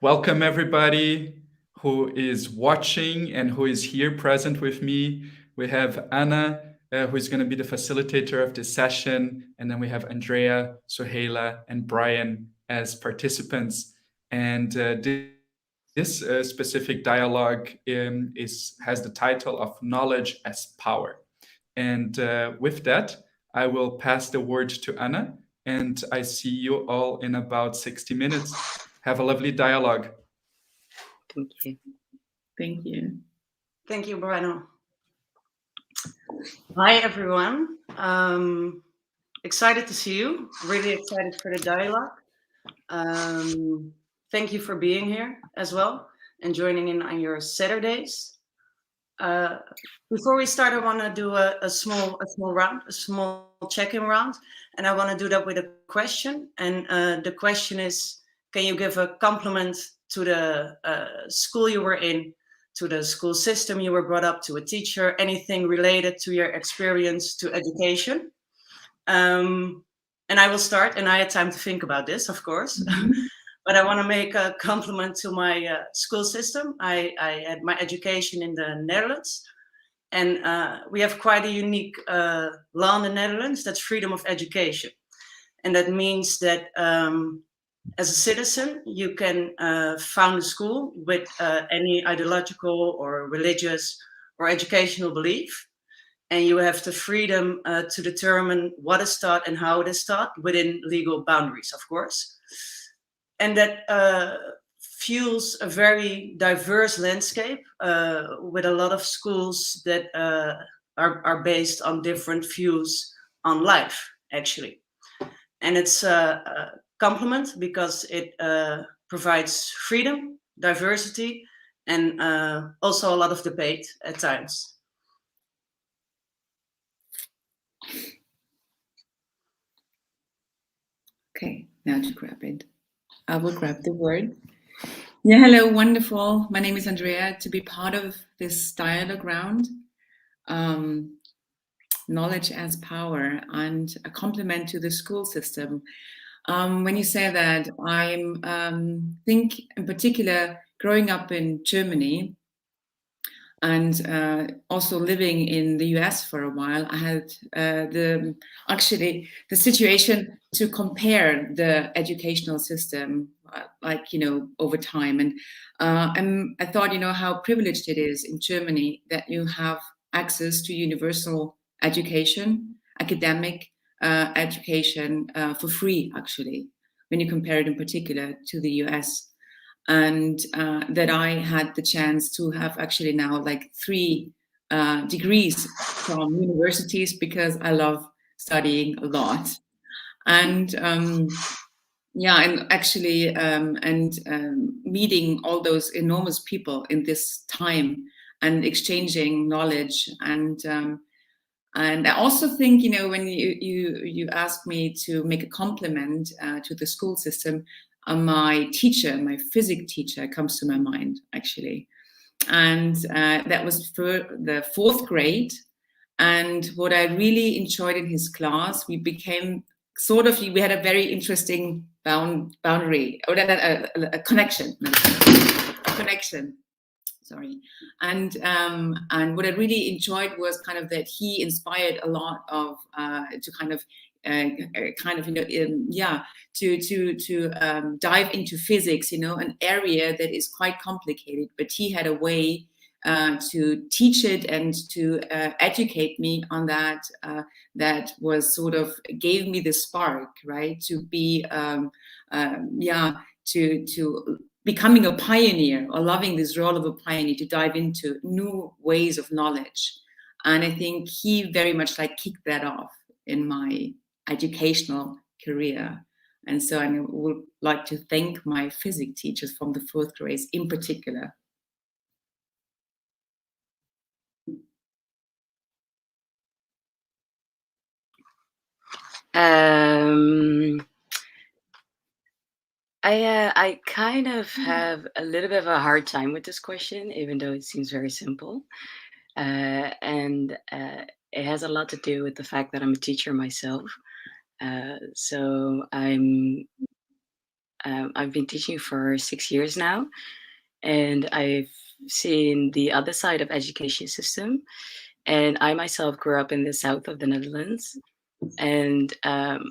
Welcome everybody who is watching and who is here present with me. We have Anna, who is going to be the facilitator of this session, and then we have Andrea, Soheila, and Brian as participants. And this specific dialogue has the title of Knowledge as Power. And with that, I will pass the word to Anna, and I see you all in about 60 minutes. Have a lovely dialogue. Thank you. Thank you. Thank you, Bruno. Hi, everyone. Excited to see you. Really excited for the dialogue. Thank you for being here as well and joining in on your Saturdays. Before we start, I want to do a small round, a small check-in round, and I want to do that with a question. And the question is, can you give a compliment to the school you were in, to the school system you were brought up, to a teacher, anything related to your experience to education? And I will start, and I had time to think about this, of course. But I want to make a compliment to my school system. I had my education in the Netherlands, and we have quite a unique law in the Netherlands. That's freedom of education. And that means that as a citizen, you can found a school with any ideological or religious or educational belief. And you have the freedom to determine what is taught and how it is taught within legal boundaries, of course. And that fuels a very diverse landscape with a lot of schools that are based on different views on life, actually. And it's a compliment because it provides freedom, diversity, and also a lot of debate at times. Okay, now to grab it. I will grab the word. Yeah, hello, wonderful. My name is Andrea. To be part of this dialogue round, knowledge as power, and a compliment to the school system. When you say that, I'm think in particular growing up in Germany and also living in the US for a while, I had the situation to compare the educational system, over time. And I thought, how privileged it is in Germany that you have access to universal education, academic education for free, actually, when you compare it in particular to the US. And that I had the chance to have actually now like 3 degrees from universities because I love studying a lot. And and actually meeting all those enormous people in this time and exchanging knowledge. And I also think, when you asked me to make a compliment to the school system, my teacher, my physics teacher, comes to my mind, actually. And that was for the 4th grade. And what I really enjoyed in his class, we became we had a very interesting boundary, or a connection. Sorry. And what I really enjoyed was kind of that he inspired a lot of to dive into physics, an area that is quite complicated, but he had a way to teach it and to educate me on that. That was sort of gave me the spark, right, to be to becoming a pioneer, or loving this role of a pioneer, to dive into new ways of knowledge. And I think he very much kicked that off in my educational career. And so I would like to thank my physics teachers from the 4th grade in particular. I kind of have a little bit of a hard time with this question, even though it seems very simple. And it has a lot to do with the fact that I'm a teacher myself. So I'm I've been teaching for 6 years now, and I've seen the other side of education system. And I myself grew up in the south of the Netherlands, and I'm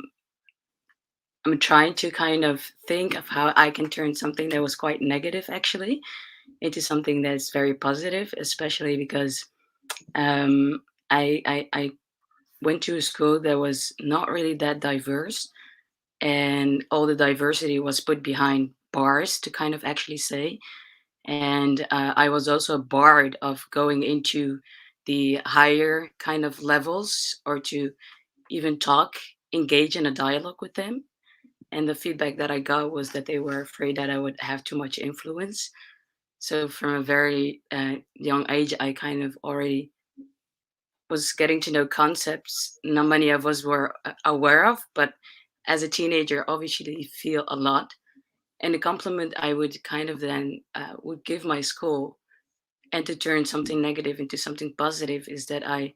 trying to kind of think of how I can turn something that was quite negative actually into something that's very positive, especially because I went to a school that was not really that diverse, and all the diversity was put behind bars to kind of actually say. And I was also barred of going into the higher kind of levels or to even talk, engage in a dialogue with them. And the feedback that I got was that they were afraid that I would have too much influence. So from a very young age, I kind of already was getting to know concepts not many of us were aware of, but as a teenager, obviously you feel a lot. And the compliment I would kind of then would give my school, and to turn something negative into something positive, is that I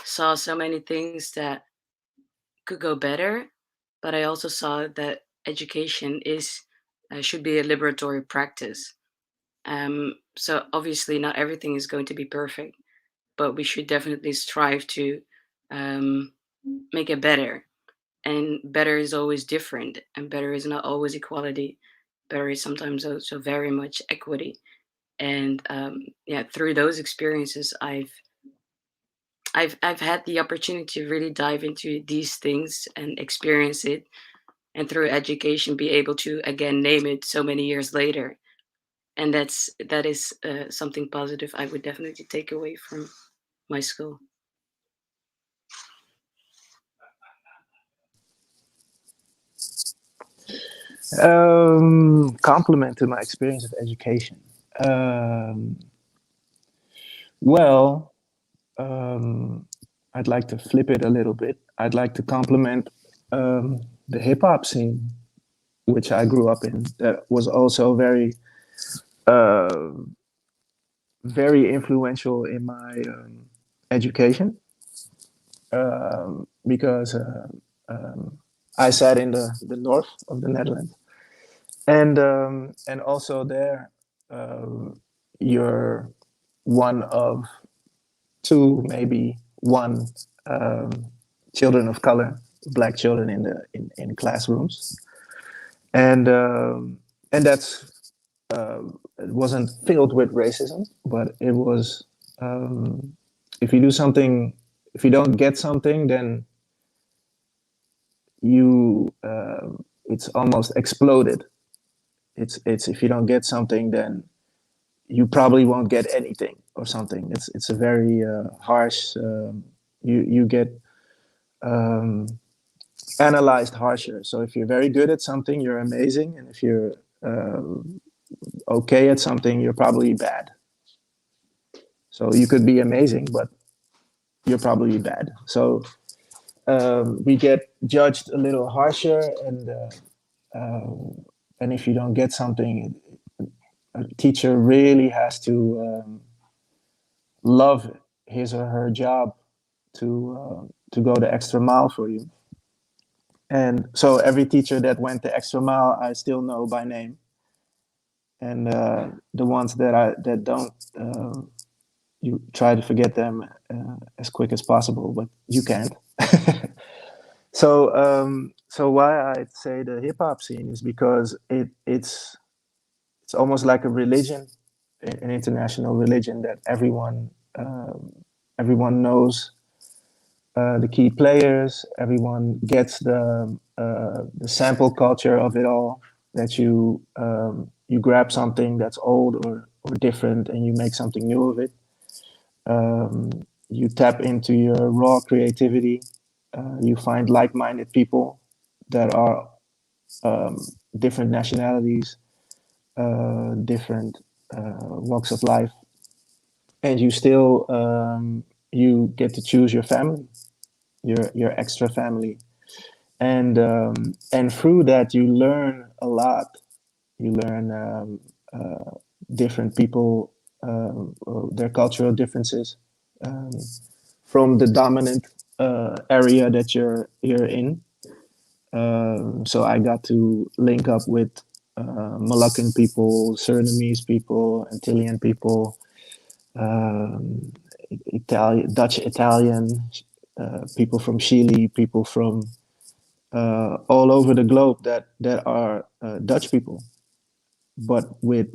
saw so many things that could go better, but I also saw that education is should be a liberatory practice. So obviously, not everything is going to be perfect, but we should definitely strive to um, make it better. And better is always different, and better is not always equality. Better is sometimes also very much equity. And yeah, through those experiences, I've had the opportunity to really dive into these things and experience it, and through education, be able to again name it so many years later. And that is something positive I would definitely take away from my school. Compliment to my experience of education. Um, well, I'd like to flip it a little bit. I'd like to compliment the hip hop scene, which I grew up in. That was also uh, very influential in my education, because I sat in the north of the Netherlands, and also there, you're one of two, maybe one, um, children of color, black children in classrooms, and that's it wasn't filled with racism, but it was, if you do something, if you don't get something, then you it's almost exploded. It's if you don't get something, then you probably won't get anything or something. It's a very harsh. You get um, analyzed harsher. So if you're very good at something, you're amazing, and if you're okay at something, you're probably bad. So you could be amazing, but you're probably bad. So we get judged a little harsher, and if you don't get something, a teacher really has to love his or her job to go the extra mile for you. And so every teacher that went the extra mile, I still know by name. And the ones that don't, you try to forget them as quick as possible, but you can't. So why I'd say the hip hop scene is because it's almost like a religion, an international religion, that everyone knows the key players. Everyone gets the sample culture of it all. That you grab something that's old or different, and you make something new of it. You tap into your raw creativity. You find like-minded people that are different nationalities, different walks of life, and you still you get to choose your family, your extra family, and through that you learn a lot. You learn different people, their cultural differences, from the dominant area that you're in. So I got to link up with Moluccan people, Surinamese people, Antillean people, Dutch Italian, people from Chile, people from all over the globe that are Dutch people, but with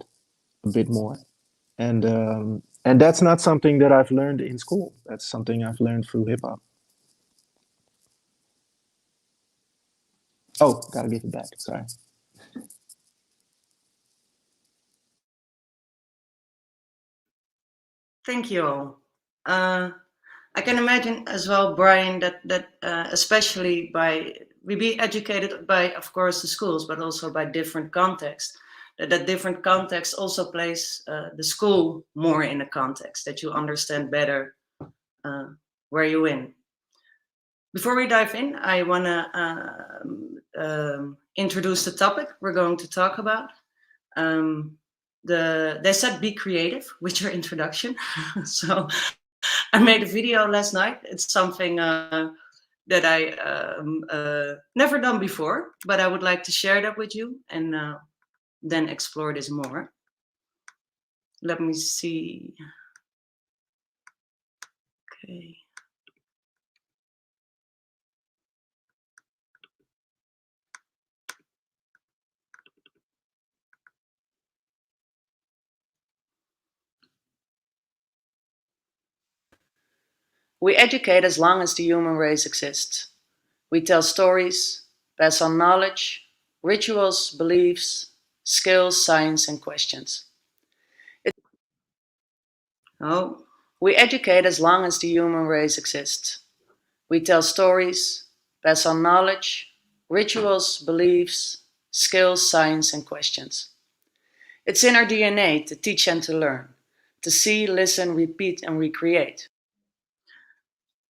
a bit more. And that's not something that I've learned in school. That's something I've learned through hip hop. Oh, gotta give it back. Sorry. Thank you all. I can imagine as well, Brian, that especially we be educated by, of course, the schools, but also by different contexts. That different context also plays the school more in a context, that you understand better where you're in. Before we dive in, I want to introduce the topic we're going to talk about. They said be creative with your introduction. So I made a video last night. It's something that I never done before, but I would like to share that with you and then explore this more. Let me see. Okay. We educate as long as the human race exists. We tell stories, pass on knowledge, rituals, beliefs, skills, science, and questions. We educate as long as the human race exists. We tell stories, pass on knowledge, rituals, beliefs, skills, science, and questions. It's in our DNA to teach and to learn, to see, listen, repeat, and recreate.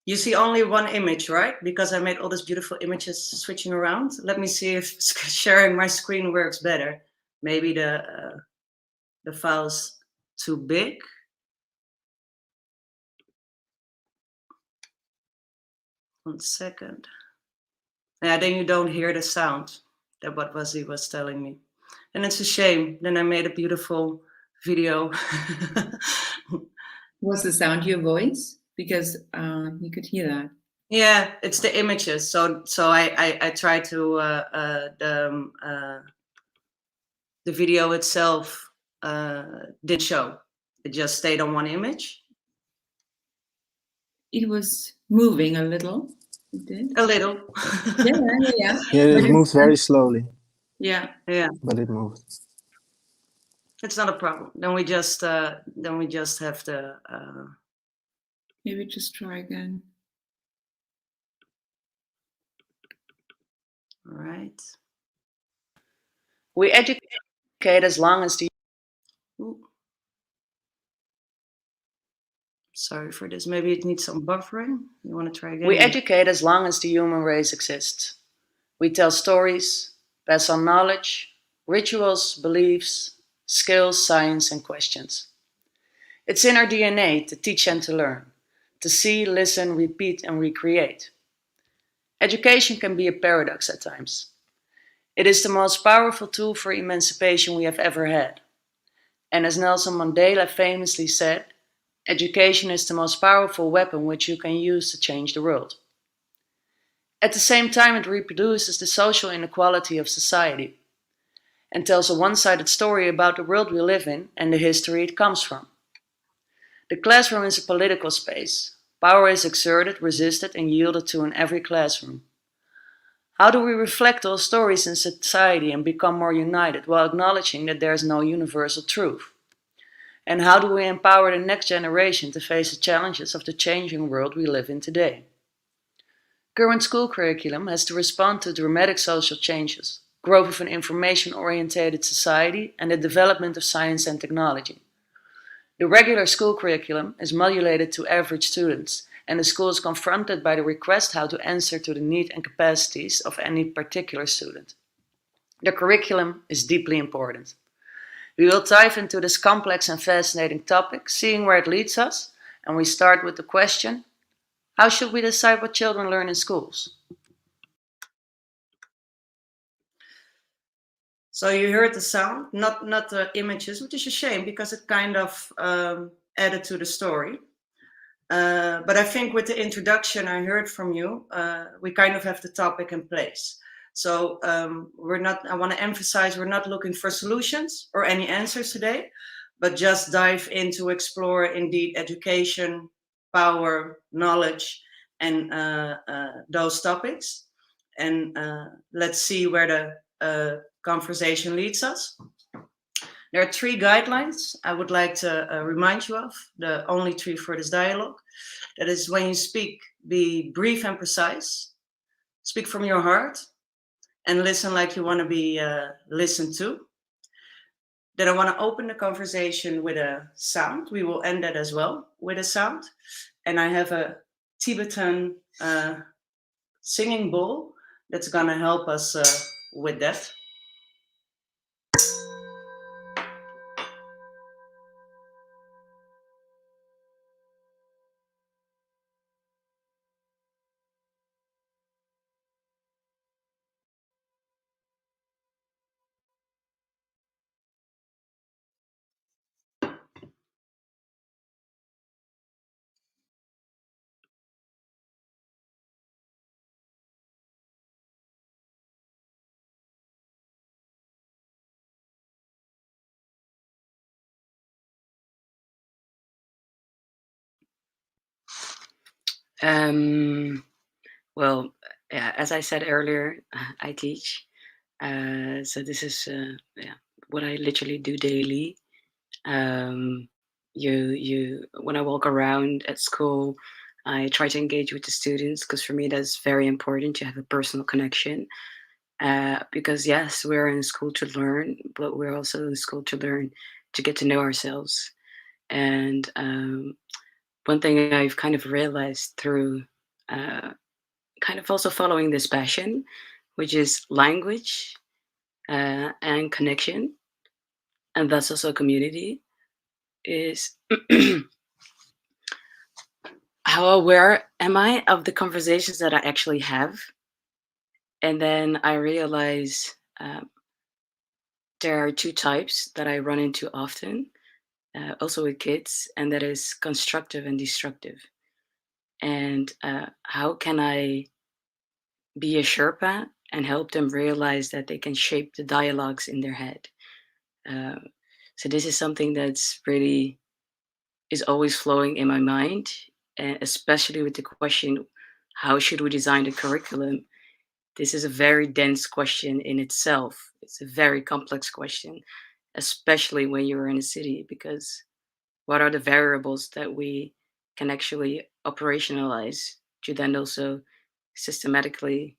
You see only one image, right? Because I made all these beautiful images switching around. Let me see if sharing my screen works better. Maybe the file's too big. One second. Yeah, then you don't hear the sound. That what he was telling me. And it's a shame. Then I made a beautiful video. Was the sound your voice? Because you could hear that. Yeah, it's the images. So I try to the video itself did show. It just stayed on one image. It was moving a little. It did. A little. Yeah. Yeah, it moves very slowly. Yeah. But it moves. It's not a problem. Then we just have to. Maybe just try again. All right. We educate as long as the. Ooh. Sorry for this. Maybe it needs some buffering. You want to try again? We educate as long as the human race exists. We tell stories, pass on knowledge, rituals, beliefs, skills, science, and questions. It's in our DNA to teach and to learn, to see, listen, repeat, and recreate. Education can be a paradox at times. It is the most powerful tool for emancipation we have ever had. And as Nelson Mandela famously said, education is the most powerful weapon which you can use to change the world. At the same time, it reproduces the social inequality of society and tells a one-sided story about the world we live in and the history it comes from. The classroom is a political space. Power is exerted, resisted, and yielded to in every classroom. How do we reflect those stories in society and become more united while acknowledging that there is no universal truth? And how do we empower the next generation to face the challenges of the changing world we live in today? Current school curriculum has to respond to dramatic social changes, growth of an information-oriented society, and the development of science and technology. The regular school curriculum is modulated to average students, and the school is confronted by the request how to answer to the need and capacities of any particular student. The curriculum is deeply important. We will dive into this complex and fascinating topic, seeing where it leads us, and we start with the question, how should we decide what children learn in schools? So you heard the sound, not the images, which is a shame because it kind of added to the story. But I think with the introduction I heard from you, we kind of have the topic in place. So I want to emphasize, we're not looking for solutions or any answers today, but just dive into explore indeed education, power, knowledge, and those topics. And let's see where the conversation leads us. There are 3 guidelines I would like to remind you of, the only 3 for this dialogue. That is, when you speak, be brief and precise, speak from your heart, and listen like you want to be listened to. Then I want to open the conversation with a sound. We will end that as well with a sound. And I have a Tibetan singing bowl that's going to help us with that. Well, yeah, as I said earlier, I teach. So this is what I literally do daily. When I walk around at school, I try to engage with the students because for me that's very important to have a personal connection. Because yes, we're in school to learn, but we're also in school to learn to get to know ourselves. And one thing I've kind of realized through kind of also following this passion, which is language and connection, and thus also community, is how aware am I of the conversations that I actually have? And then I realize there are 2 types that I run into often, also with kids, and that is constructive and destructive. And how can I be a Sherpa and help them realize that they can shape the dialogues in their head? So this is something that's really is always flowing in my mind, and especially with the question, how should we design the curriculum? This is a very dense question in itself. It's a very complex question, especially when you're in a city, because what are the variables that we can actually operationalize to then also systematically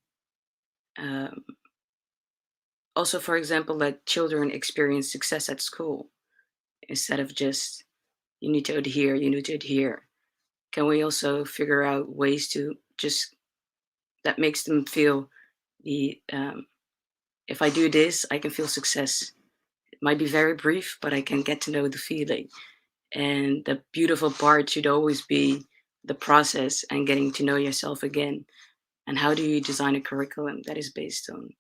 also, for example, let children experience success at school instead of just you need to adhere, you need to adhere. Can we also figure out ways to just that makes them feel the if I do this, I can feel success. It might be very brief, but I can get to know the feeling. And the beautiful part should always be the process and getting to know yourself again. And how do you design a curriculum that is based on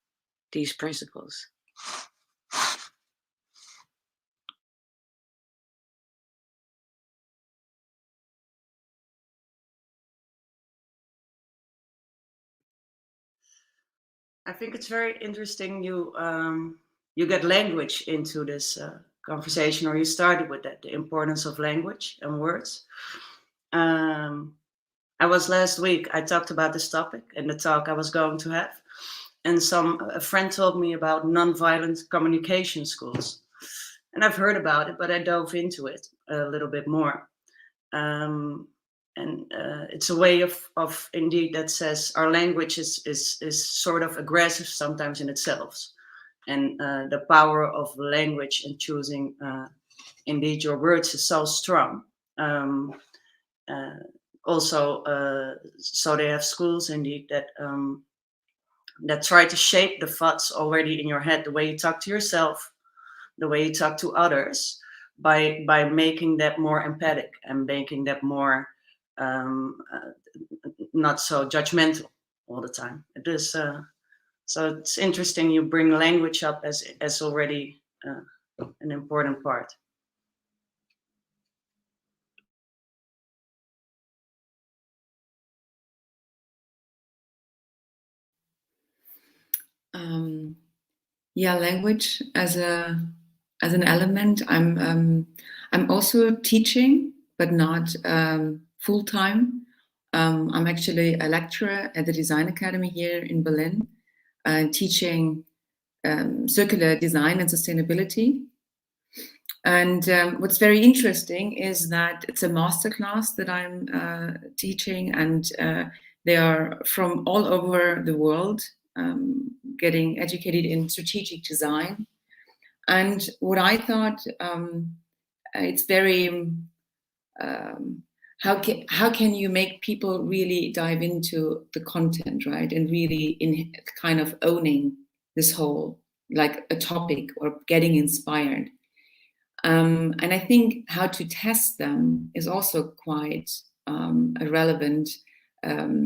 these principles? I think it's very interesting you get language into this conversation, or you started with that, the importance of language and words. I was last week, I talked about this topic in the talk I was going to have, and a friend told me about nonviolent communication schools. And I've heard about it, but I dove into it a little bit more. And it's a way of indeed that says our language is sort of aggressive sometimes in itself, and the power of language and choosing indeed your words is so strong. Also, so they have schools indeed that try to shape the thoughts already in your head, the way you talk to yourself, the way you talk to others, by making that more empathic and making that more not so judgmental all the time. It is So it's interesting you bring language up as already an important part. Yeah, language as an element. I'm also teaching, but not full time. I'm actually a lecturer at the Design Academy here in Berlin, teaching circular design and sustainability. And what's very interesting is that it's a masterclass that I'm teaching, and they are from all over the world, getting educated in strategic design. And what I thought, it's very, how can you make people really dive into the content, right? And really in kind of owning this whole, like a topic, or getting inspired. And I think how to test them is also quite a relevant, a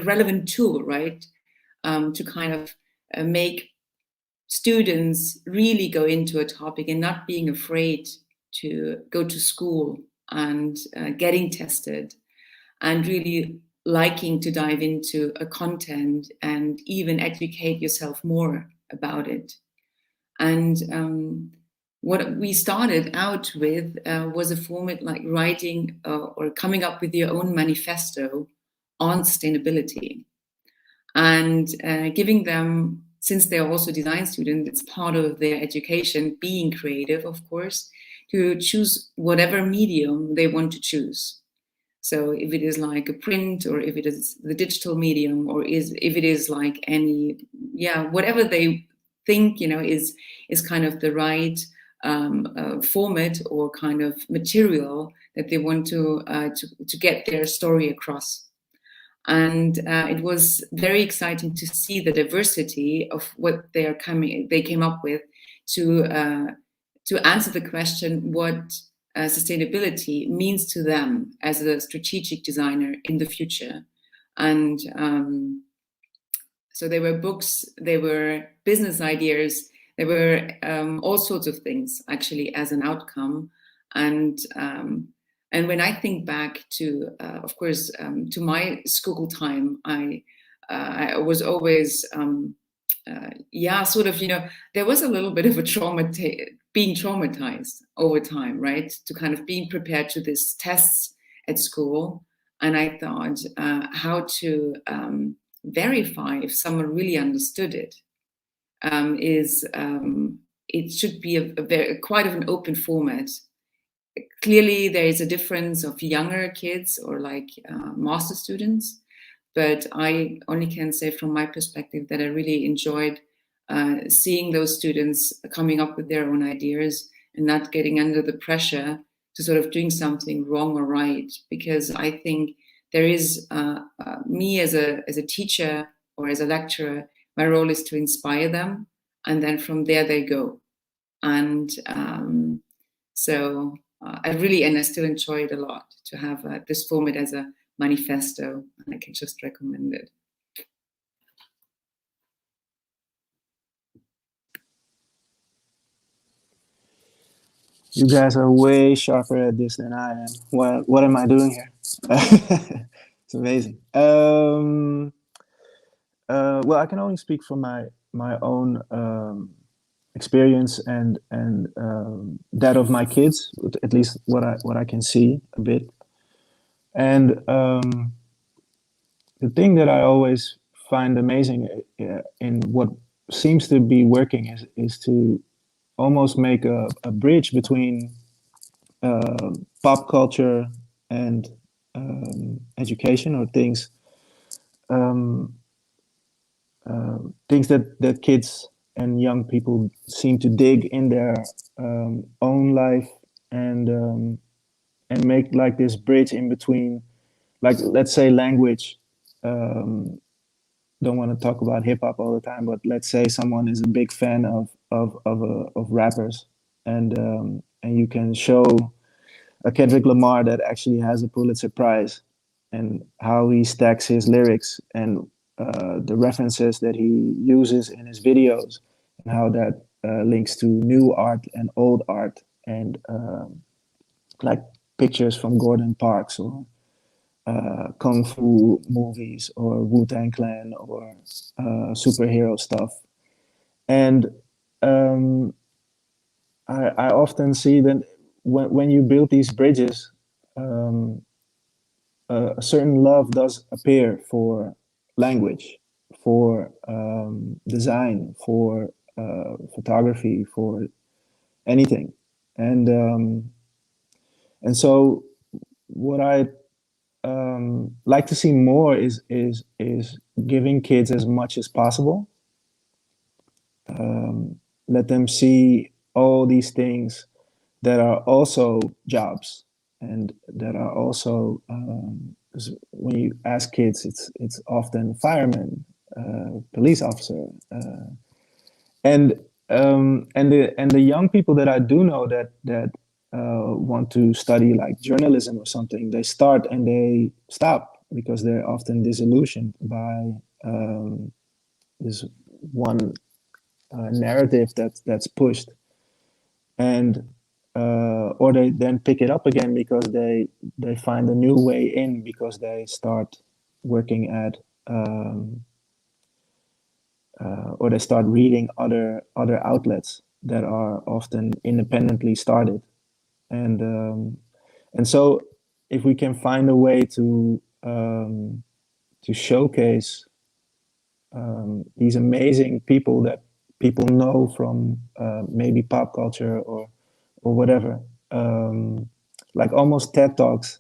relevant tool, right? To kind of make students really go into a topic and not being afraid to go to school and getting tested, and really liking to dive into a content and even educate yourself more about it. And what we started out with was a format like writing or coming up with your own manifesto on sustainability, and giving them, since they're also design students, it's part of their education, being creative, of course, to choose whatever medium they want to choose. So if it is like a print, or if it is the digital medium, or if it is like any, whatever they think, is kind of the right format or kind of material that they want to get their story across. And it was very exciting to see the diversity of what they came up with to answer the question what sustainability means to them as a strategic designer in the future. And so there were books, there were business ideas, there were all sorts of things actually as an outcome. And when I think back to, of course, to my school time, I was always, sort of, there was a little bit of a being traumatized over time, right? To kind of being prepared to these tests at school. And I thought how to verify if someone really understood it it should be quite of an open format. Clearly, there is a difference of younger kids or like master students, but I only can say from my perspective that I really enjoyed seeing those students coming up with their own ideas and not getting under the pressure to sort of doing something wrong or right. Because I think there is me as a teacher or as a lecturer, my role is to inspire them, and then from there they go. And so I still enjoy it a lot to have this format as a manifesto, and I can just recommend it. You guys are way sharper at this than I am. What am I doing here? It's amazing. Well, I can only speak from my own experience and that of my kids, at least what I can see a bit. And the thing that I always find amazing in what seems to be working is to almost make a bridge between pop culture and education, or things that kids and young people seem to dig in their own life, and make like this bridge in between, like, let's say, language. Don't want to talk about hip hop all the time, but let's say someone is a big fan of rappers, and you can show a Kendrick Lamar that actually has a Pulitzer Prize, and how he stacks his lyrics, and the references that he uses in his videos, and how that links to new art and old art, and like pictures from Gordon Parks, or kung fu movies, or Wu-Tang Clan, or superhero stuff. And I often see that when you build these bridges, a certain love does appear for language, for design, for photography, for anything. And so what I like to see more is giving kids as much as possible. Let them see all these things that are also jobs, and that are also, 'cause when you ask kids, it's often fireman, police officer, and the young people that I do know that want to study like journalism or something, they start and they stop because they're often disillusioned by this one narrative that's pushed, and or they then pick it up again because they find a new way in, because they start working at or they start reading other outlets that are often independently started, and so if we can find a way to showcase these amazing people that people know from maybe pop culture or whatever, like almost TED Talks,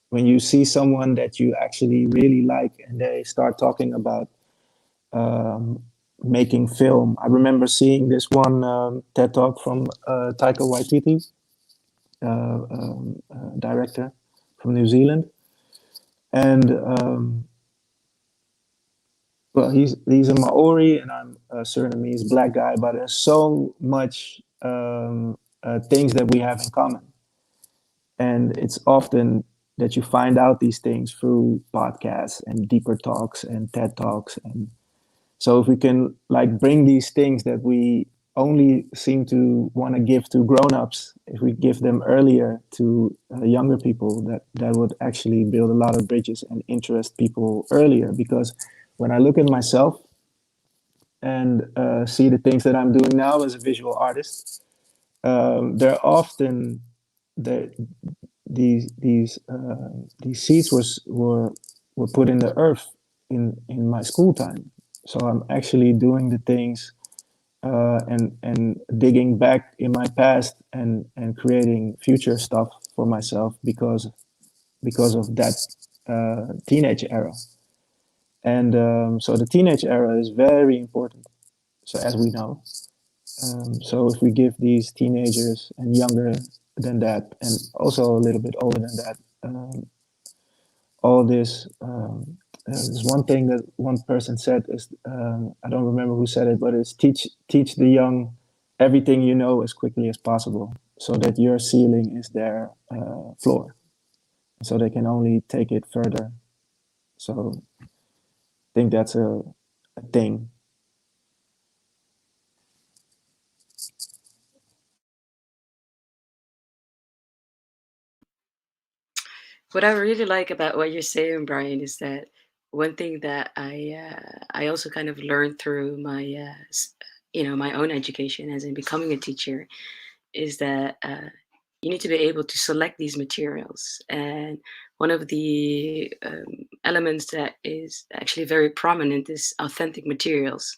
when you see someone that you actually really like and they start talking about making film. I remember seeing this one TED Talk from Taika Waititi, director from New Zealand, and well, he's a Maori and I'm a Surinamese black guy, but there's so much things that we have in common, and it's often that you find out these things through podcasts and deeper talks and TED Talks. And so if we can like bring these things that we only seem to want to give to grown-ups, if we give them earlier to younger people, that would actually build a lot of bridges and interest people earlier. Because when I look at myself and see the things that I'm doing now as a visual artist, they're often these seeds were put in the earth in my school time. So I'm actually doing the things and digging back in my past and creating future stuff for myself because of that teenage era. And so the teenage era is very important. So as we know, so if we give these teenagers and younger than that, and also a little bit older than that, all this. There's one thing that one person said is, I don't remember who said it, but it's teach the young everything you know as quickly as possible, so that your ceiling is their floor, so they can only take it further. So I think that's a thing. What I really like about what you're saying, Brian, is that one thing that I also kind of learned through my my own education as in becoming a teacher is that you need to be able to select these materials. And one of the elements that is actually very prominent is authentic materials.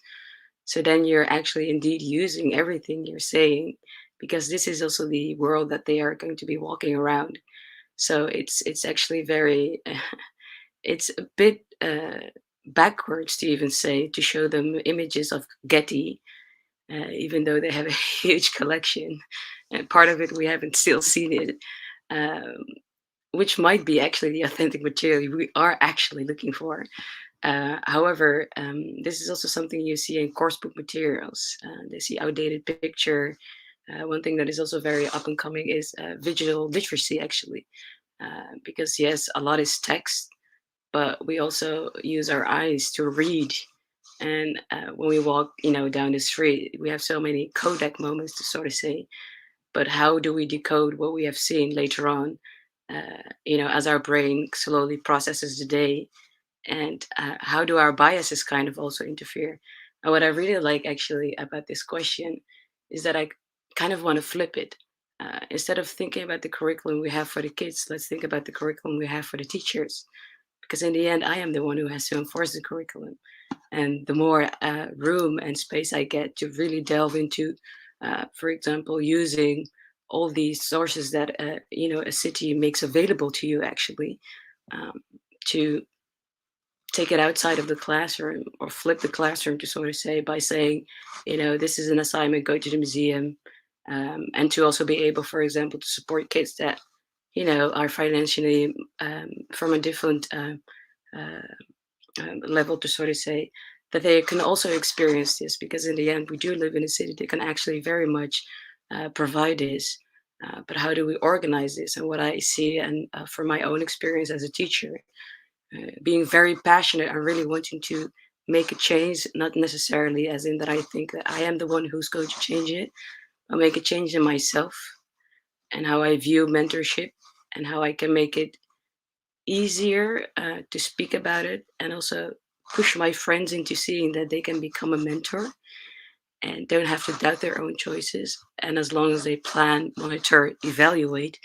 So then you're actually indeed using everything you're saying, because this is also the world that they are going to be walking around. So it's actually very it's a bit backwards to even say to show them images of Getty, even though they have a huge collection. And part of it we haven't still seen it, um, which might be actually the authentic material we are actually looking for. However, this is also something you see in course book materials. They see outdated picture. One thing that is also very up and coming is visual literacy, actually, because yes, a lot is text, but we also use our eyes to read. And when we walk, down the street, we have so many Kodak moments to sort of say. But how do we decode what we have seen later on? As our brain slowly processes the day, and how do our biases kind of also interfere? And what I really like actually about this question is that I kind of want to flip it. Instead of thinking about the curriculum we have for the kids, let's think about the curriculum we have for the teachers. Because in the end, I am the one who has to enforce the curriculum. And the more room and space I get to really delve into, for example, using all these sources that a city makes available to you, actually, um, to take it outside of the classroom, or flip the classroom to sort of say, by saying, this is an assignment, go to the museum, and to also be able, for example, to support kids that are financially from a different level, to sort of say that they can also experience this, because in the end we do live in a city that can actually very much provide this. But how do we organize this? And what I see, and from my own experience as a teacher, being very passionate and really wanting to make a change, not necessarily as in that I think that I am the one who's going to change it, but make a change in myself, and how I view mentorship, and how I can make it easier to speak about it, and also push my friends into seeing that they can become a mentor and don't have to doubt their own choices. And as long as they plan, monitor, evaluate,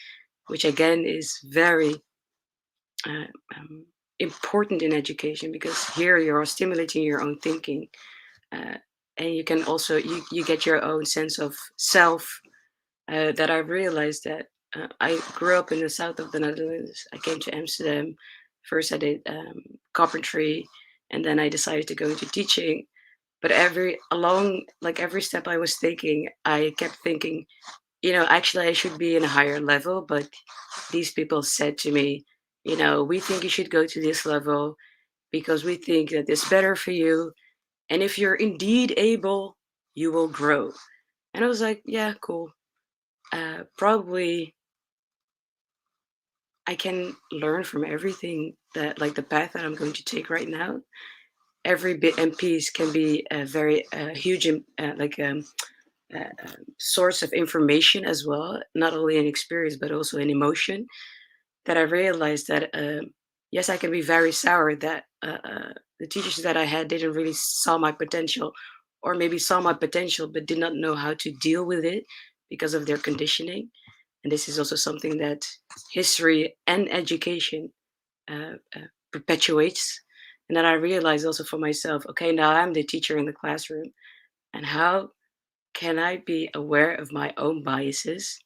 which again is very uh, um, important in education, because here you're stimulating your own thinking, uh, and you can also you get your own sense of self. That I realized that I grew up in the south of the Netherlands. I came to Amsterdam. First, I did carpentry, and then I decided to go into teaching. But every step I was taking, I kept thinking, actually, I should be in a higher level. But these people said to me, we think you should go to this level because we think that it's better for you. And if you're indeed able, you will grow. And I was like, yeah, cool. Probably I can learn from everything, that, like, the path that I'm going to take right now. Every bit and piece can be a very huge, source of information as well, not only an experience but also an emotion. That I realized that yes, I can be very sour that the teachers that I had didn't really saw my potential, or maybe saw my potential but did not know how to deal with it because of their conditioning. And this is also something that history and education perpetuates. And that I realized also for myself, okay, now I'm the teacher in the classroom. And how can I be aware of my own biases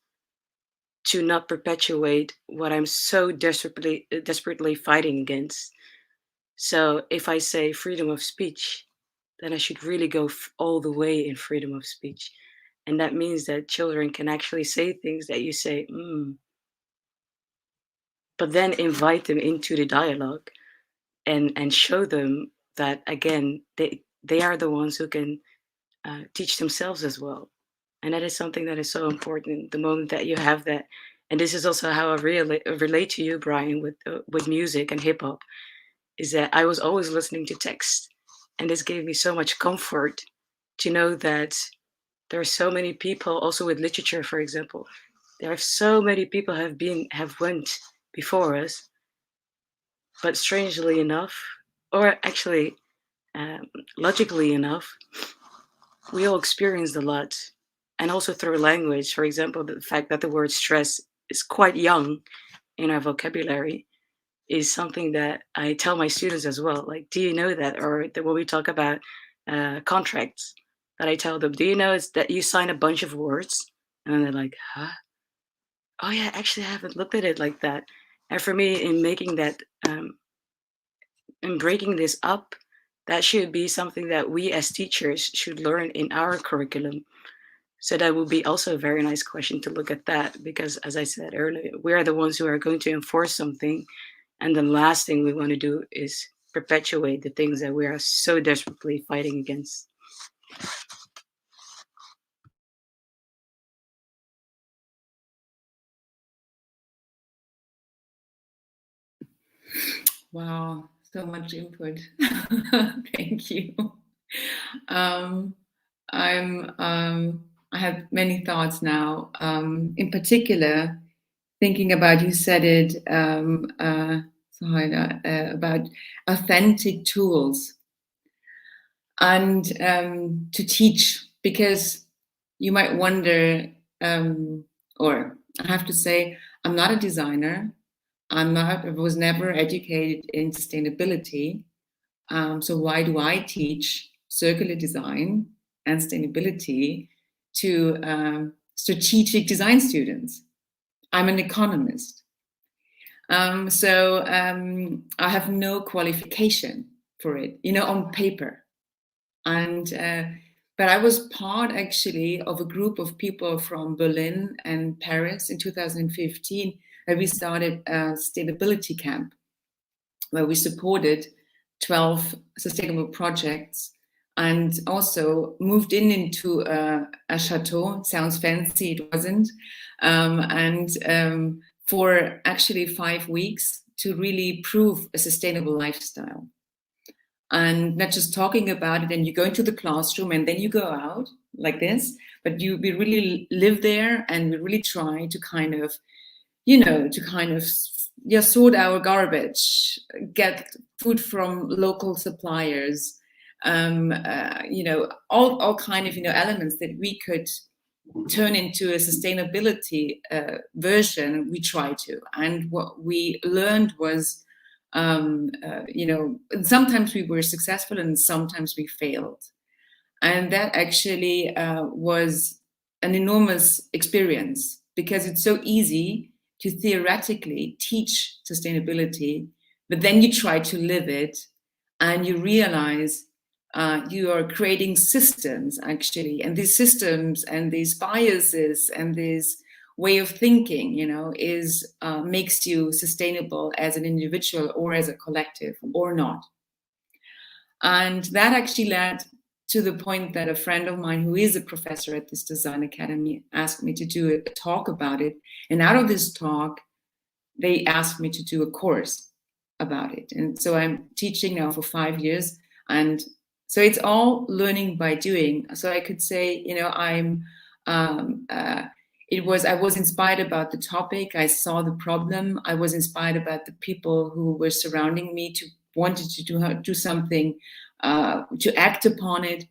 to not perpetuate what I'm so desperately fighting against? So if I say freedom of speech, then I should really go all the way in freedom of speech. And that means that children can actually say things that you say, but then invite them into the dialogue, and show them that, again, they are the ones who can teach themselves as well. And that is something that is so important, the moment that you have that. And this is also how I relate to you, Brian, with music and hip hop, is that I was always listening to text, and this gave me so much comfort to know that there are so many people, also with literature, for example, there are so many people have went before us. But strangely enough, or actually logically enough, we all experienced a lot. And also through language, for example, the fact that the word stress is quite young in our vocabulary is something that I tell my students as well. Like, do you know that? Or that when we talk about contracts, that I tell them, do you know it's that you sign a bunch of words? And then they're like, huh? Oh yeah, actually I haven't looked at it like that. And for me, in making that and breaking this up, that should be something that we as teachers should learn in our curriculum. So that would be also a very nice question to look at that, because as I said earlier, we are the ones who are going to enforce something. And the last thing we want to do is perpetuate the things that we are so desperately fighting against. Wow, so much input. Thank you. I have many thoughts now. In particular, thinking about, you said it, about authentic tools and to teach, because you might wonder, or I have to say, I'm not a designer. I was never educated in sustainability. So why do I teach circular design and sustainability to strategic design students? I'm an economist. So I have no qualification for it, on paper. And but I was part actually of a group of people from Berlin and Paris in 2015, where we started a sustainability camp, where we supported 12 sustainable projects and also moved into a chateau. Sounds fancy, it wasn't. For actually 5 weeks to really prove a sustainable lifestyle. And not just talking about it and you go into the classroom and then you go out like this, but we really live there and we really try to kind of, sort our garbage, get food from local suppliers, all kind of, elements that we could turn into a sustainability version. We try to, and what we learned was, sometimes we were successful and sometimes we failed, and that actually was an enormous experience, because it's so easy to theoretically teach sustainability, but then you try to live it and you realize you are creating systems actually, and these systems and these biases and this way of thinking, is makes you sustainable as an individual or as a collective or not. And that actually led to the point that a friend of mine who is a professor at this design academy asked me to do a talk about it. And out of this talk, they asked me to do a course about it. And so I'm teaching now for 5 years. And so it's all learning by doing. So I could say, I was inspired about the topic. I saw the problem. I was inspired about the people who were surrounding me to wanted to do something, to act upon it.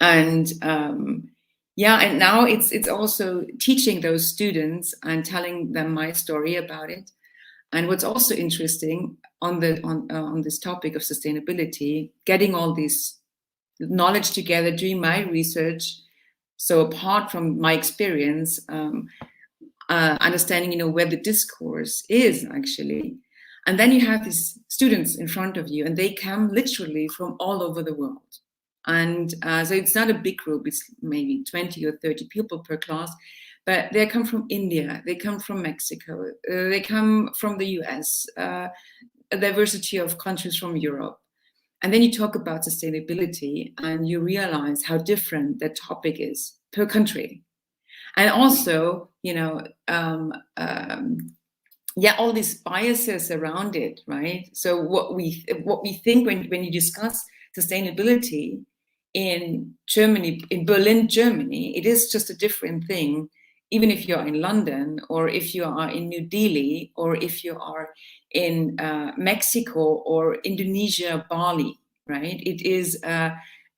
And and now it's also teaching those students and telling them my story about it. And what's also interesting on this topic of sustainability, getting all this knowledge together, doing my research. So apart from my experience, understanding, where the discourse is actually. And then you have these students in front of you and they come literally from all over the world. And so it's not a big group, it's maybe 20 or 30 people per class, but they come from India, they come from Mexico, they come from the US, a diversity of countries from Europe. And then you talk about sustainability and you realize how different that topic is per country. And also, all these biases around it, right? So what we think when you discuss sustainability in Germany, in Berlin, Germany, it is just a different thing, even if you're in London or if you are in New Delhi or if you are in Mexico or Indonesia, Bali, right? It is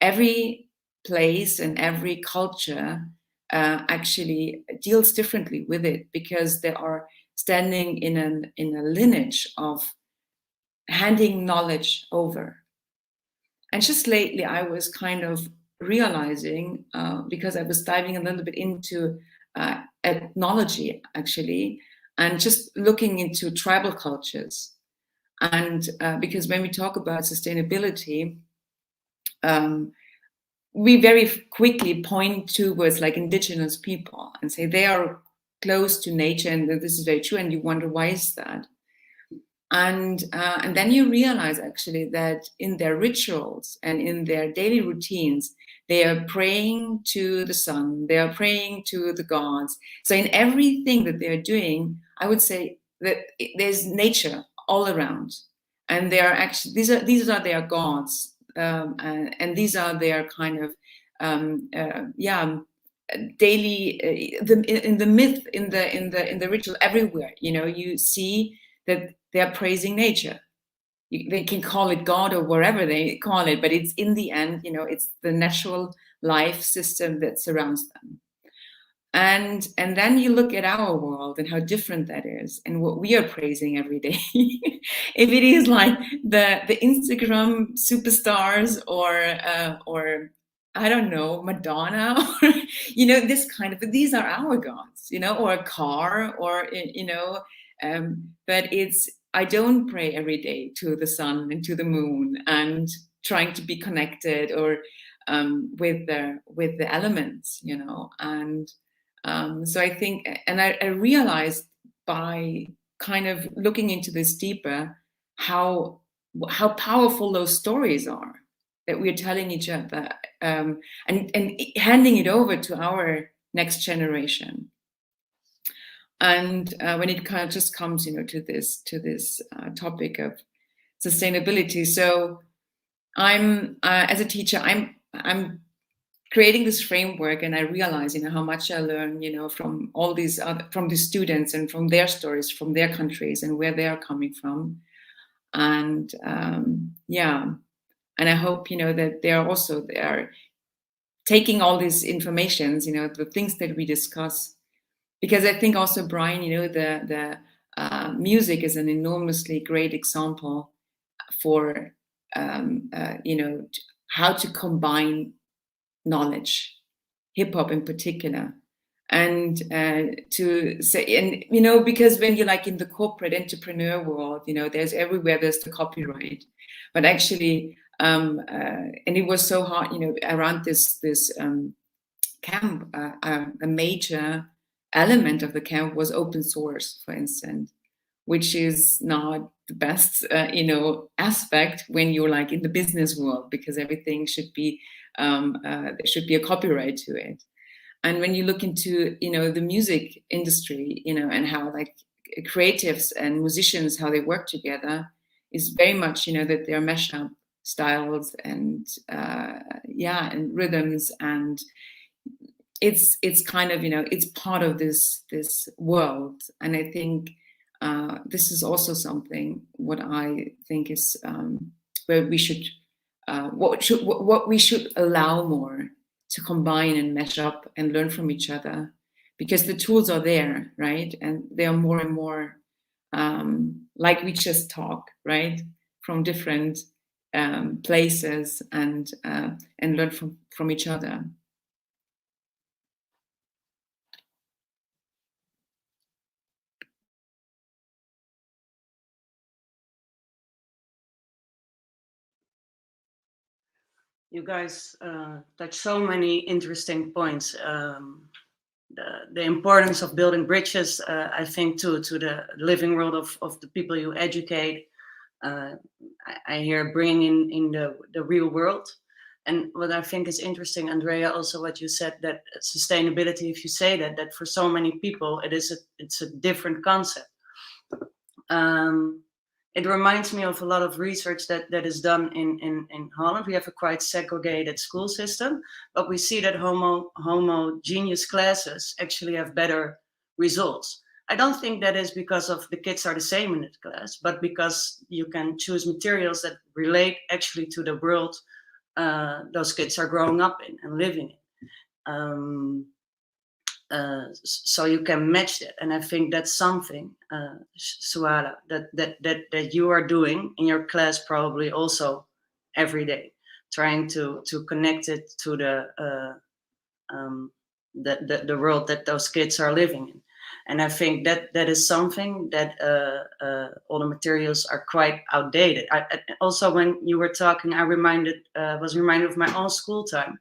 every place and every culture actually deals differently with it, because they are standing in a lineage of handing knowledge over. And just lately, I was kind of realizing, because I was diving a little bit into ethnology, actually, and just looking into tribal cultures. And because when we talk about sustainability, we very quickly point towards like indigenous people and say they are close to nature, and this is very true. And you wonder, why is that? And then you realize actually that in their rituals and in their daily routines, they are praying to the sun, they are praying to the gods. So in everything that they're doing, I would say that there's nature all around. and they are actually these are their gods, and these are their kind of daily in the myth, in the ritual everywhere. You see that they are praising nature. They can call it God or whatever they call it, but it's in the end, it's the natural life system that surrounds them. And then you look at our world and how different that is, and what we are praising every day. If it is like the Instagram superstars, or I don't know, Madonna, or this kind of, these are our gods, or a car, or but I don't pray every day to the sun and to the moon and trying to be connected, or with the elements, and so I think, and I realized by kind of looking into this deeper, how powerful those stories are that we're telling each other, and handing it over to our next generation. And when it kind of just comes, to this topic of sustainability. So I'm as a teacher, I'm creating this framework, and I realize, how much I learn, from all these from the students, and from their stories, from their countries, and where they are coming from. And and I hope, that they are taking all these informations, the things that we discuss, because I think also, Brian, the music is an enormously great example for how to combine knowledge, hip hop in particular, and to say, and because when you're like in the corporate entrepreneur world, there's everywhere there's the copyright, but actually, and it was so hard, around this camp, a major element of the camp was open source, for instance, which is not the best, aspect when you're like in the business world, because everything should be, there should be a copyright to it. And when you look into, the music industry, and how like creatives and musicians, how they work together, is very much, that they're mashup styles and and rhythms, and it's kind of, it's part of this world. And I think this is also something what I think is where we should what we should allow more to combine and mesh up and learn from each other, because the tools are there, right? And they are more and more like we just talk, right, from different places, and learn from each other. You guys touch so many interesting points. The importance of building bridges, I think, to the living world of the people you educate. I hear bringing in the real world. And what I think is interesting, Andrea, also what you said, that sustainability, if you say that for so many people, it's a different concept. It reminds me of a lot of research that is done in Holland. We have a quite segregated school system, but we see that homogeneous classes actually have better results. I don't think that is because of the kids are the same in the class, but because you can choose materials that relate actually to the world those kids are growing up in and living in. So you can match that, and I think that's something, Suala, that you are doing in your class probably also every day, trying to connect it to the world that those kids are living in. And I think that is something that all the materials are quite outdated. Also, when you were talking, I was reminded of my own school time,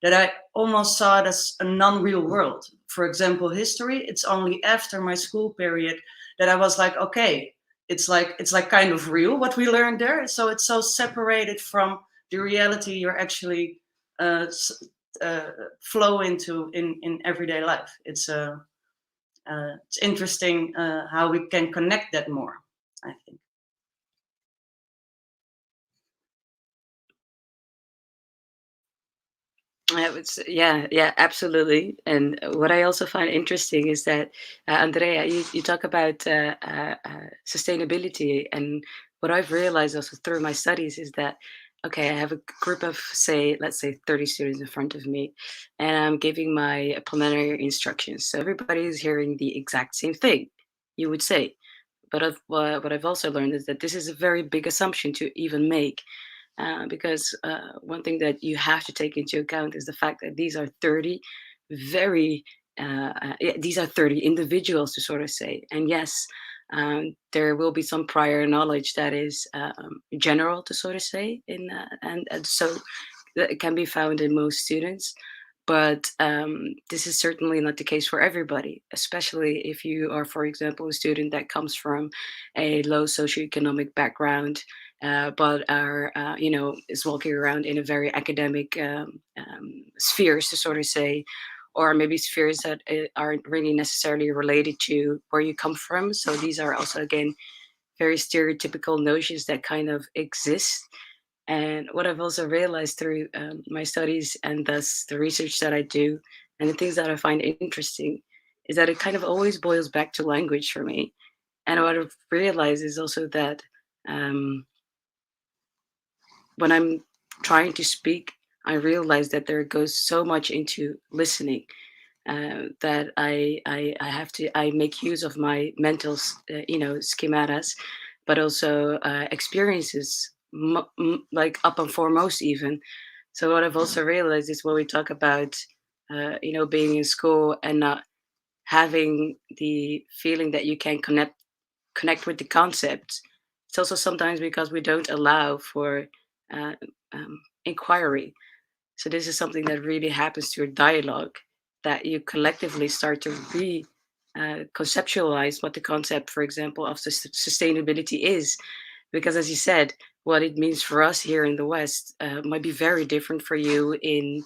that I almost saw it as a non-real world. For example, history, it's only after my school period that I was like, okay, it's like kind of real what we learned there. So it's so separated from the reality you're actually flow into in everyday life. It's interesting how we can connect that more, I think. Yeah, absolutely. And what I also find interesting is that, Andrea, you talk about sustainability, and what I've realized also through my studies is that, okay, I have a group of, say, let's say 30 students in front of me, and I'm giving my preliminary instructions. So everybody is hearing the exact same thing, you would say. But what I've also learned is that this is a very big assumption to even make, because one thing that you have to take into account is the fact that these are 30 very yeah, these are 30 individuals, to sort of say. And yes, there will be some prior knowledge that is general, to sort of say, and so that it can be found in most students. But this is certainly not the case for everybody, especially if you are, for example, a student that comes from a low socioeconomic background, but is walking around in a very academic spheres, to sort of say, or maybe spheres that aren't really necessarily related to where you come from. So these are also, again, very stereotypical notions that kind of exist. And what I've also realized through my studies, and thus the research that I do, and the things that I find interesting, is that it kind of always boils back to language for me. And what I've realized is also that um, when I'm trying to speak, I realize that there goes so much into listening, that I make use of my mental schematas, but also experiences, like up and foremost even. So what I've also realized is when we talk about being in school and not having the feeling that you can connect with the concept, it's also sometimes because we don't allow for uh, inquiry. So this is something that really happens through dialogue, that you collectively start to conceptualize what the concept, for example, of sustainability is. Because as you said, what it means for us here in the West might be very different for you in,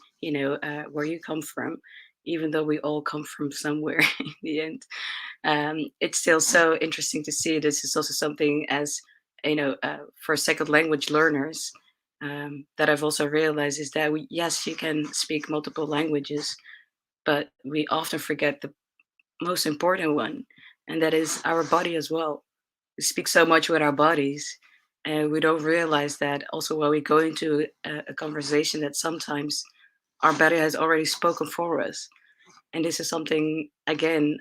where you come from, even though we all come from somewhere in the end. It's still so interesting to see. This is also something as, for second language learners, that I've also realized is that yes, you can speak multiple languages, but we often forget the most important one, and that is our body as well. We speak so much with our bodies, and we don't realize that also when we go into a conversation, that sometimes our body has already spoken for us. And this is something, again,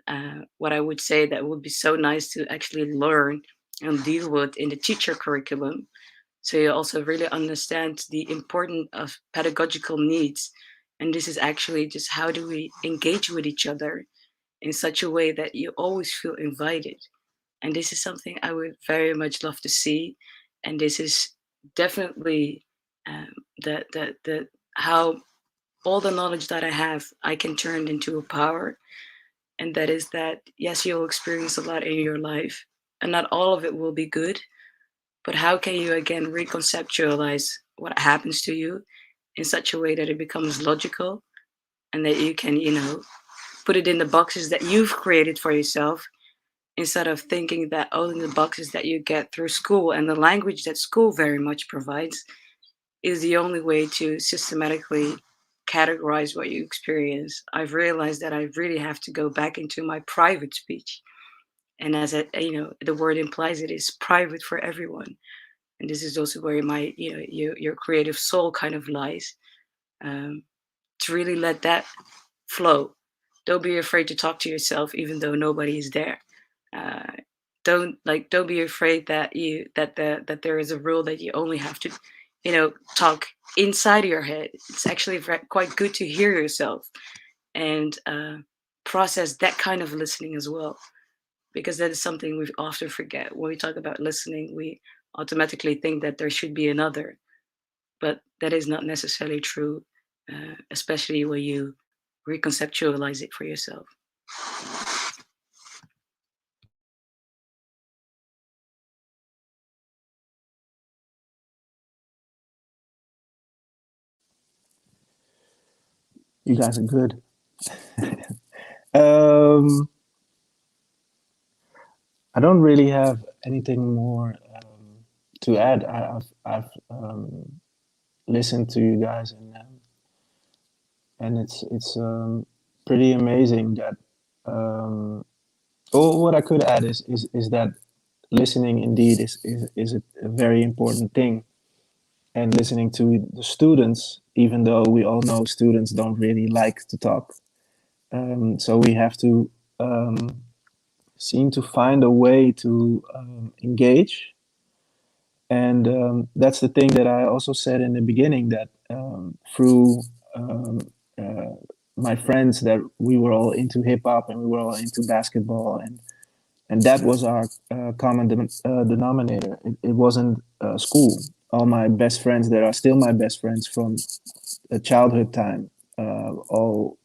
what I would say that would be so nice to actually learn and deal with in the teacher curriculum. So you also really understand the importance of pedagogical needs. And this is actually just how do we engage with each other in such a way that you always feel invited. And this is something I would very much love to see. And this is definitely the how all the knowledge that I have, I can turn into a power. And that is that, yes, you'll experience a lot in your life, and not all of it will be good. But how can you again reconceptualize what happens to you in such a way that it becomes logical, and that you can, put it in the boxes that you've created for yourself, instead of thinking that only the boxes that you get through school and the language that school very much provides is the only way to systematically categorize what you experience. I've realized that I really have to go back into my private speech. And as the word implies, it is private for everyone. And this is also where my, your creative soul kind of lies. Um, to really let that flow. Don't be afraid to talk to yourself, even though nobody is there. Uh, don't be afraid that that there is a rule that you only have to, talk inside your head. It's actually quite good to hear yourself and process that kind of listening as well, because that is something we often forget when we talk about listening. We automatically think that there should be another, but that is not necessarily true, especially when you reconceptualize it for yourself. You guys are good. um, I don't really have anything more to add. I've listened to you guys, and and it's pretty amazing that. Oh, what I could add is that listening indeed is a very important thing, and listening to the students, even though we all know students don't really like to talk. So we have to seem to find a way to engage. And that's the thing that I also said in the beginning, that through uh, my friends, that we were all into hip hop and we were all into basketball, and that was our common denominator. It wasn't school. All my best friends that are still my best friends from a childhood time all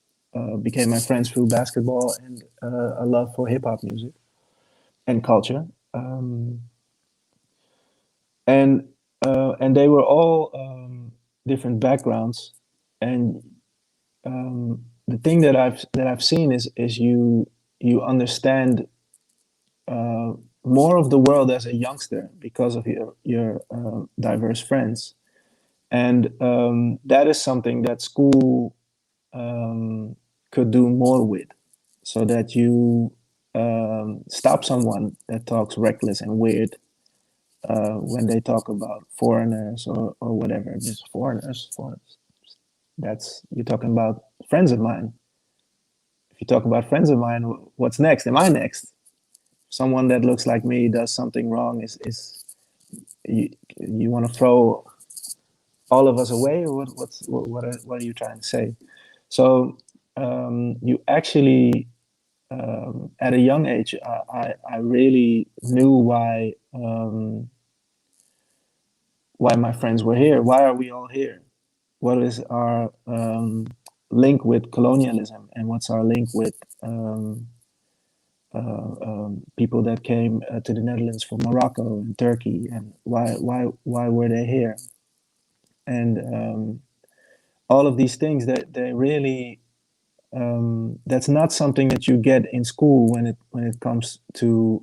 became my friends through basketball and a love for hip hop music and culture. And they were all different backgrounds. And the thing that I've seen is you understand more of the world as a youngster because of your diverse friends, and that is something that school could do more with, so that you stop someone that talks reckless and weird when they talk about foreigners or whatever. Just foreigners. That's, you're talking about friends of mine. If you talk about friends of mine, what's next? Am I next? Someone that looks like me does something wrong, is you want to throw all of us away, or what are you trying to say? So you actually at a young age, I really knew why my friends were here. Why are we all here? What is our link with colonialism, and what's our link with people that came to the Netherlands from Morocco and Turkey, and why were they here? And all of these things, that they really that's not something that you get in school when it comes to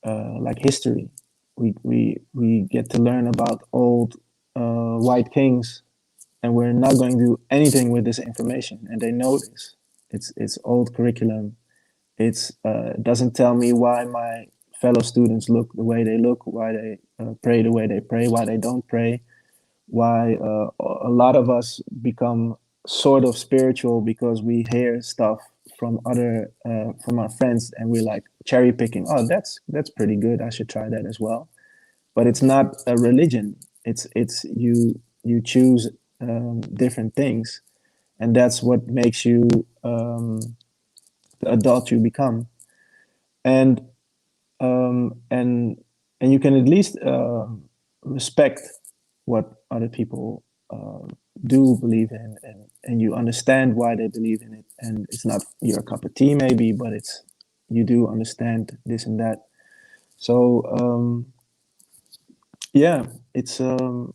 like history. We get to learn about old white kings, and we're not going to do anything with this information, and they know this. It's old curriculum. It doesn't tell me why my fellow students look the way they look, why they pray the way they pray, why they don't pray, why a lot of us become sort of spiritual because we hear stuff from from our friends, and we're like cherry picking. Oh, that's pretty good. I should try that as well. But it's not a religion. It's you choose different things, and that's what makes you the adult you become. And and you can at least respect what other people do believe in, and you understand why they believe in it, and it's not your cup of tea maybe, but it's, you do understand this and that. So yeah, it's an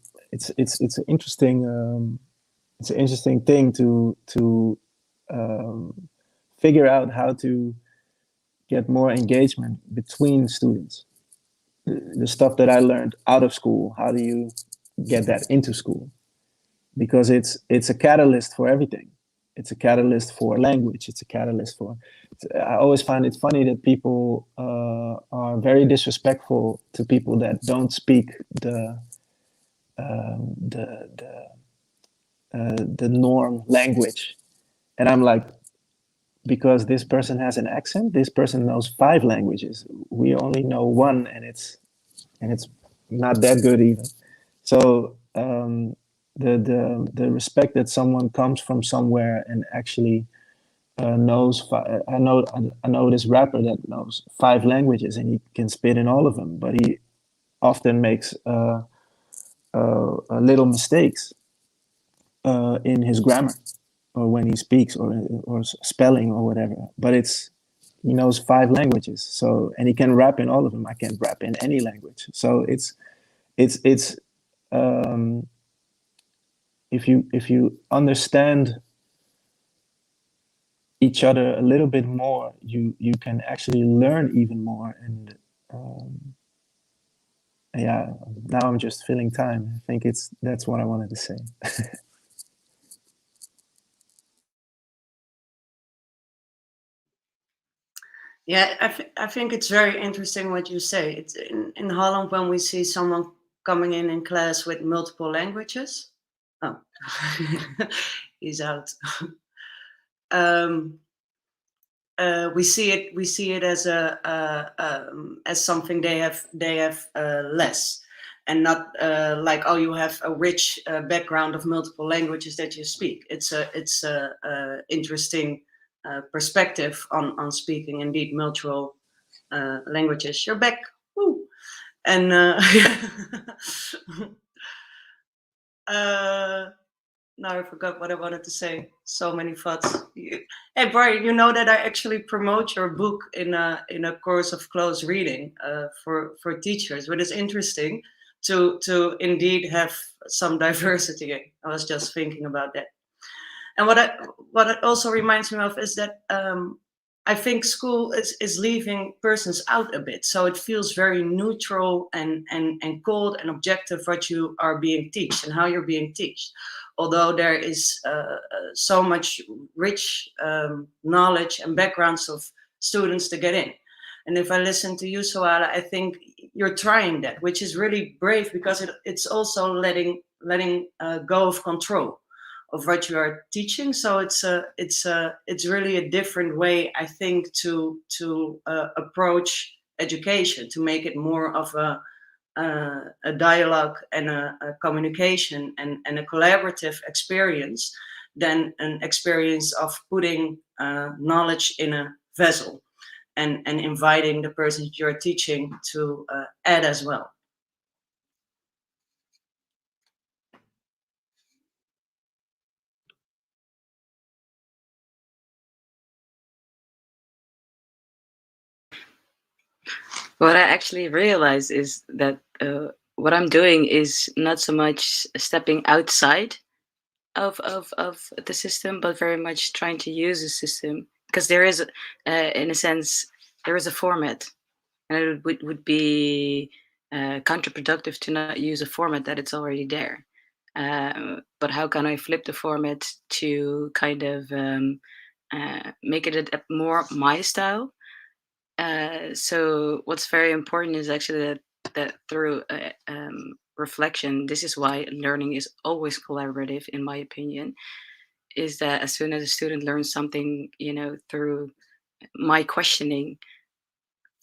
interesting thing to figure out how to get more engagement between students. The stuff that I learned out of school, how do you get that into school? Because it's a catalyst for everything. It's a catalyst for language. It's a catalyst for. I always find it funny that people are very disrespectful to people that don't speak the norm language, and I'm like, because this person has an accent, this person knows 5 languages. We only know one, and it's not that good even. So the respect that someone comes from somewhere and actually knows. I know this rapper that knows 5 languages, and he can spit in all of them, but he often makes little mistakes in his grammar, or when he speaks, or spelling or whatever. But he knows 5 languages, so, and he can rap in all of them. I can't rap in any language. So it's if you understand each other a little bit more, you can actually learn even more. And yeah, now I'm just filling time. I think that's what I wanted to say. Yeah, I think it's very interesting what you say. It's in Holland when we see someone coming in class with multiple languages. Oh, he's out. We see it as as something they have less, and not like, oh, you have a rich background of multiple languages that you speak. It's a interesting perspective on speaking indeed multiple languages. You're back. Woo. And now I forgot what I wanted to say. So many thoughts. Hey, Brian, you know that I actually promote your book in a course of close reading for teachers, but it's interesting to indeed have some diversity. I was just thinking about that. And what it also reminds me of is that I think school is leaving persons out a bit. So it feels very neutral and cold and objective what you are being taught and how you're being taught. Although there is so much rich knowledge and backgrounds of students to get in. And if I listen to you, Soala, I think you're trying that, which is really brave, because it's also letting go of control of what you are teaching. So it's really a different way, I think, to approach education, to make it more of a dialogue and a communication and a collaborative experience than an experience of putting knowledge in a vessel and inviting the person you're teaching to add as well. What I actually realized is that what I'm doing is not so much stepping outside of the system, but very much trying to use the system, because there is, in a sense, there is a format, and it would be counterproductive to not use a format that it's already there. But how can I flip the format to kind of make it a more my style? So what's very important is actually that through reflection, this is why learning is always collaborative, in my opinion, is that as soon as a student learns something, through my questioning,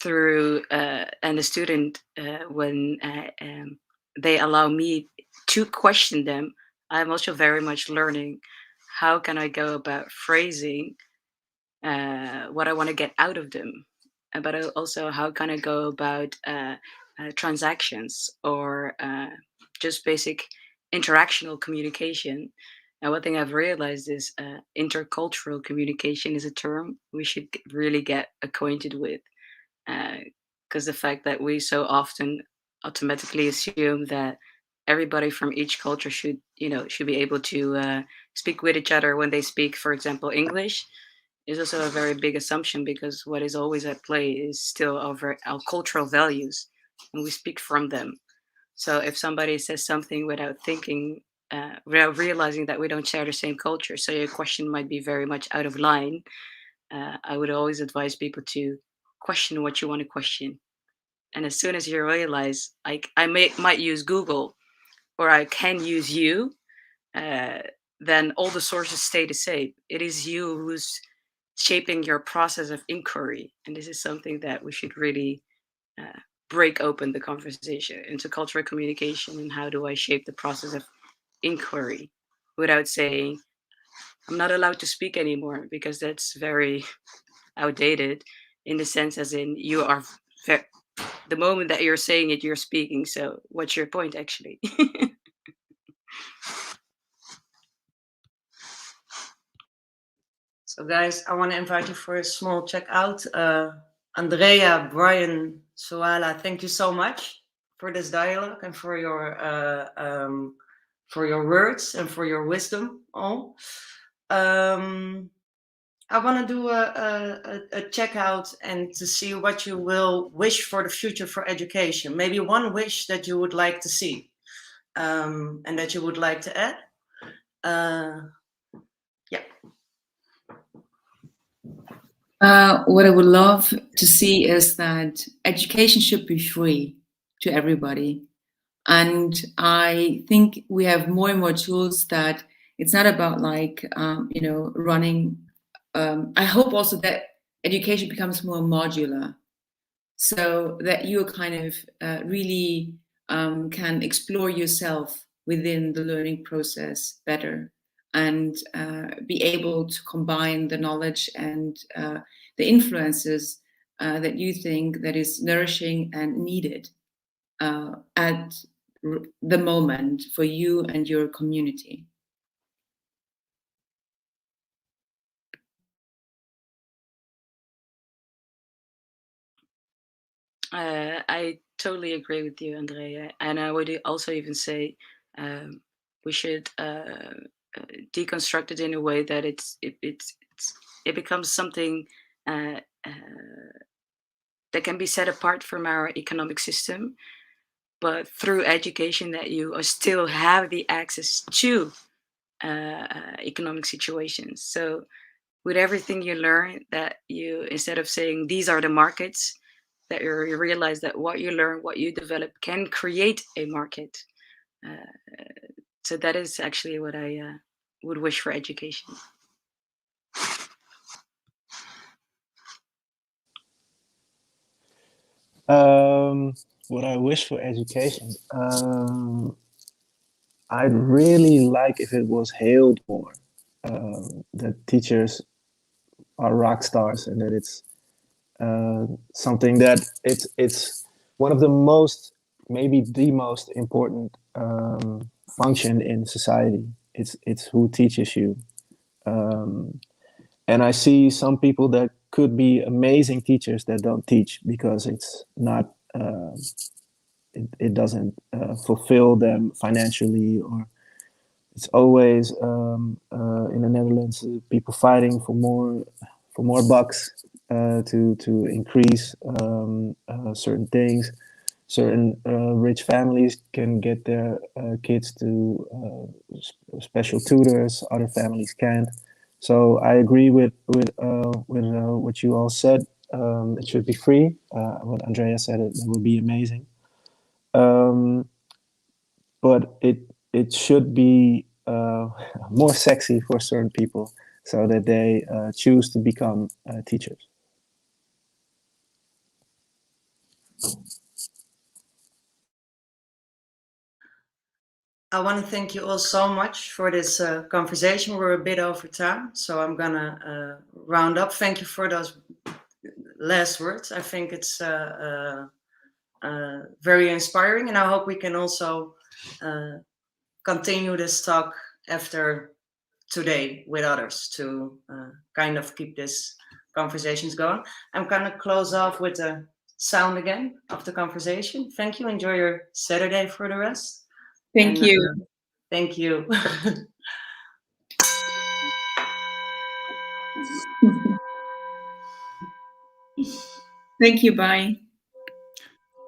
through and the student, when they allow me to question them, I'm also very much learning how can I go about phrasing what I want to get out of them, but also how can I go about transactions or just basic interactional communication. And one thing I've realized is intercultural communication is a term we should really get acquainted with, because the fact that we so often automatically assume that everybody from each culture should be able to speak with each other when they speak, for example, English, is also a very big assumption, because what is always at play is still our cultural values, and we speak from them. So if somebody says something without thinking, without realizing that we don't share the same culture, so your question might be very much out of line, I would always advise people to question what you want to question. And as soon as you realize, might use Google, or I can use you, uh, then all the sources stay the same. It is you who's shaping your process of inquiry. And this is something that we should really uh, break open the conversation into cultural communication. And how do I shape the process of inquiry without saying, I'm not allowed to speak anymore, because that's very outdated, in the sense as in you are the moment that you're saying it, you're speaking. So what's your point, actually? So guys, I want to invite you for a small checkout. Andrea, Brian, Soala, thank you so much for this dialogue and for your words and for your wisdom. All. I want to do a checkout and to see what you will wish for the future for education. Maybe one wish that you would like to see and that you would like to add. Yeah. What I would love to see is that education should be free to everybody. And I think we have more and more tools that it's not about like, running. I hope also that education becomes more modular, so that you kind of really can explore yourself within the learning process better, and be able to combine the knowledge and the influences that you think that is nourishing and needed at the moment for you and your community. I totally agree with you, Andrea. And I would also even say we should deconstruct it in a way that it becomes something that can be set apart from our economic system, but through education that you still have the access to economic situations. So with everything you learn, that you, instead of saying these are the markets, that you realize that what you learn, what you develop can create a market. So that is actually what I would wish for education. What I wish for education, I'd really like if it was hailed more, that teachers are rock stars, and that it's something that it's one of the most, maybe the most important function in society. It's who teaches you, and I see some people that could be amazing teachers that don't teach because it's not it doesn't fulfill them financially, or it's always in the Netherlands people fighting for more bucks to increase certain things. Certain rich families can get their kids to special tutors. Other families can't. So I agree with what you all said. It should be free. What Andrea said, it would be amazing. But it should be more sexy for certain people, so that they choose to become teachers. I want to thank you all so much for this conversation. We're a bit over time, so I'm gonna round up. Thank you for those last words. I think it's very inspiring, and I hope we can also continue this talk after today with others to kind of keep this conversations going. I'm gonna close off with a sound again of the conversation. Thank you. Enjoy your Saturday for the rest. Thank you. Thank you. Thank you. Bye.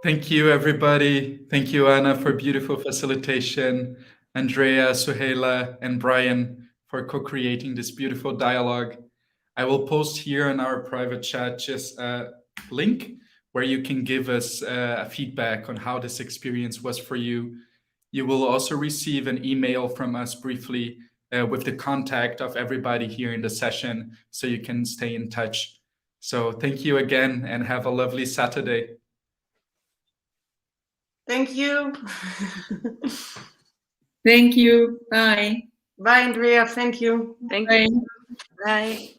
Thank you, everybody. Thank you, Anna, for beautiful facilitation, Andrea, Suhaila, and Brian for co-creating this beautiful dialogue. I will post here in our private chat just a link where you can give us feedback on how this experience was for you. You will also receive an email from us briefly with the contact of everybody here in the session, so you can stay in touch. So thank you again, and have a lovely Saturday. Thank you. Thank you. Bye. Bye, Andrea. Thank you. Thank Bye. you. Bye.